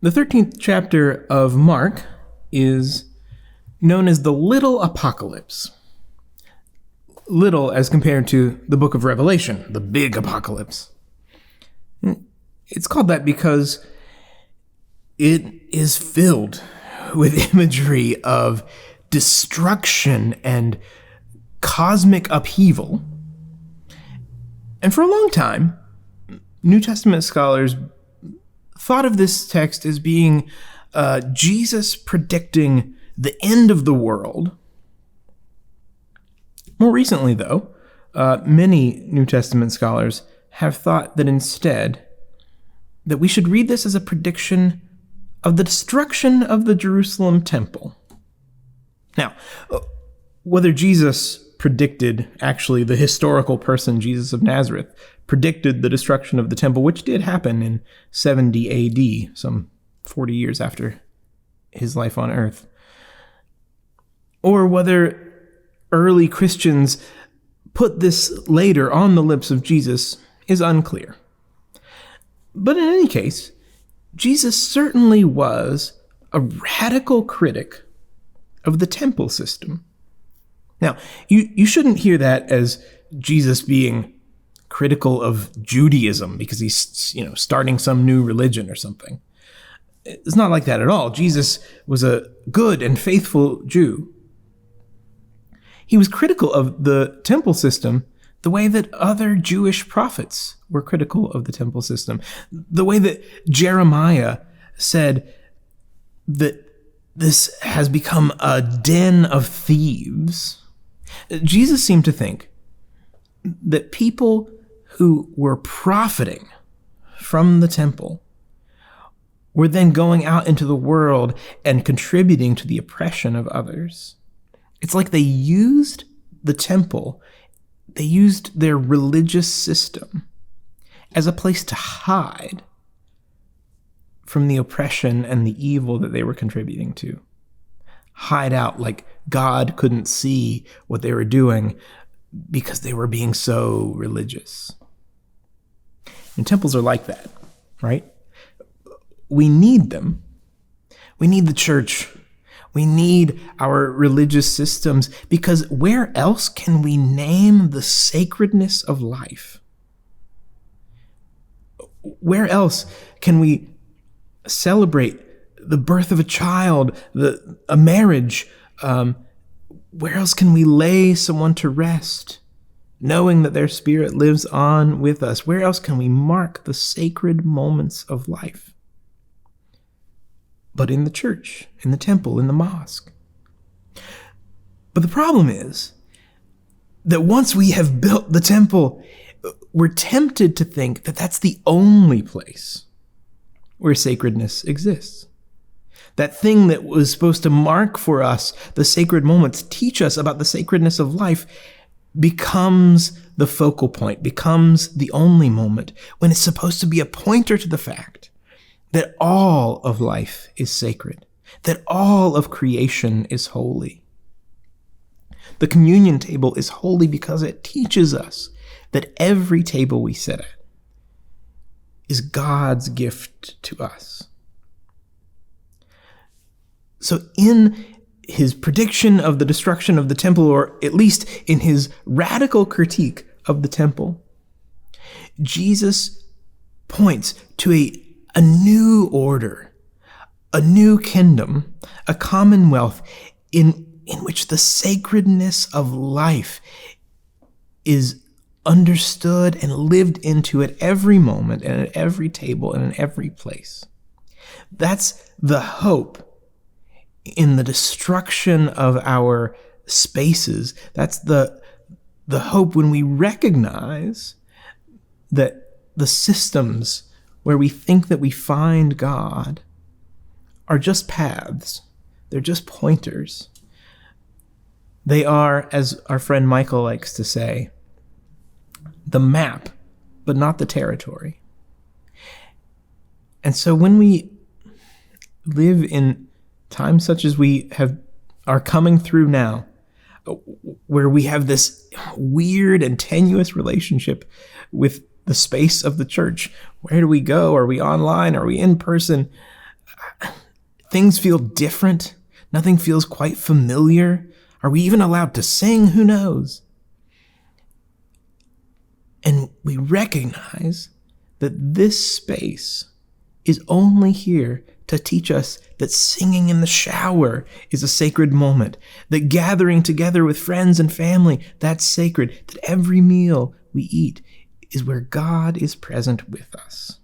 The 13th chapter of Mark is known as the Little Apocalypse. Little as compared to the book of Revelation, the big apocalypse. It's called that because it is filled with imagery of destruction and cosmic upheaval. And for a long time, New Testament scholars thought of this text as being Jesus predicting the end of the world. More recently, though, many New Testament scholars have thought that instead that we should read this as a prediction of the destruction of the Jerusalem temple. Now, whether Jesus predicted, actually the historical person Jesus of Nazareth, predicted the destruction of the temple, which did happen in 70 AD, some 40 years after his life on earth, or whether early Christians put this later on the lips of Jesus is unclear. But in any case, Jesus certainly was a radical critic of the temple system. Now, you shouldn't hear that as Jesus being critical of Judaism because he's, starting some new religion or something. It's not like that at all. Jesus was a good and faithful Jew. He was critical of the temple system the way that other Jewish prophets were critical of the temple system. The way that Jeremiah said that this has become a den of thieves. Jesus seemed to think that people who were profiting from the temple were then going out into the world and contributing to the oppression of others. It's like they used the temple, they used their religious system as a place to hide from the oppression and the evil that they were contributing to. Hide out like God couldn't see what they were doing because they were being so religious. And temples are like that, right? We need them. We need the church. We need our religious systems because where else can we name the sacredness of life? Where else can we celebrate the birth of a child, a marriage? Where else can we lay someone to rest, knowing that their spirit lives on with us? Where else can we mark the sacred moments of life? But in the church, in the temple, in the mosque. But the problem is that once we have built the temple, we're tempted to think that that's the only place where sacredness exists. That thing that was supposed to mark for us the sacred moments, teach us about the sacredness of life, becomes the focal point, becomes the only moment, when it's supposed to be a pointer to the fact that all of life is sacred, that all of creation is holy. The communion table is holy because it teaches us that every table we sit at is God's gift to us. So in his prediction of the destruction of the temple, or at least in his radical critique of the temple, Jesus points to a new order, a new kingdom, a commonwealth in which the sacredness of life is understood and lived into at every moment and at every table and in every place. That's the hope in the destruction of our spaces. That's the hope when we recognize that the systems where we think that we find God are just paths. They're just pointers. They are, as our friend Michael likes to say, the map, but not the territory. And so when we live in times such as we are coming through now, where we have this weird and tenuous relationship with the space of the church. Where do we go? Are we online? Are we in person? things feel different. Nothing feels quite familiar. Are we even allowed to sing? Who knows? And we recognize that this space is only here to teach us that singing in the shower is a sacred moment, that gathering together with friends and family, that's sacred, that every meal we eat is where God is present with us.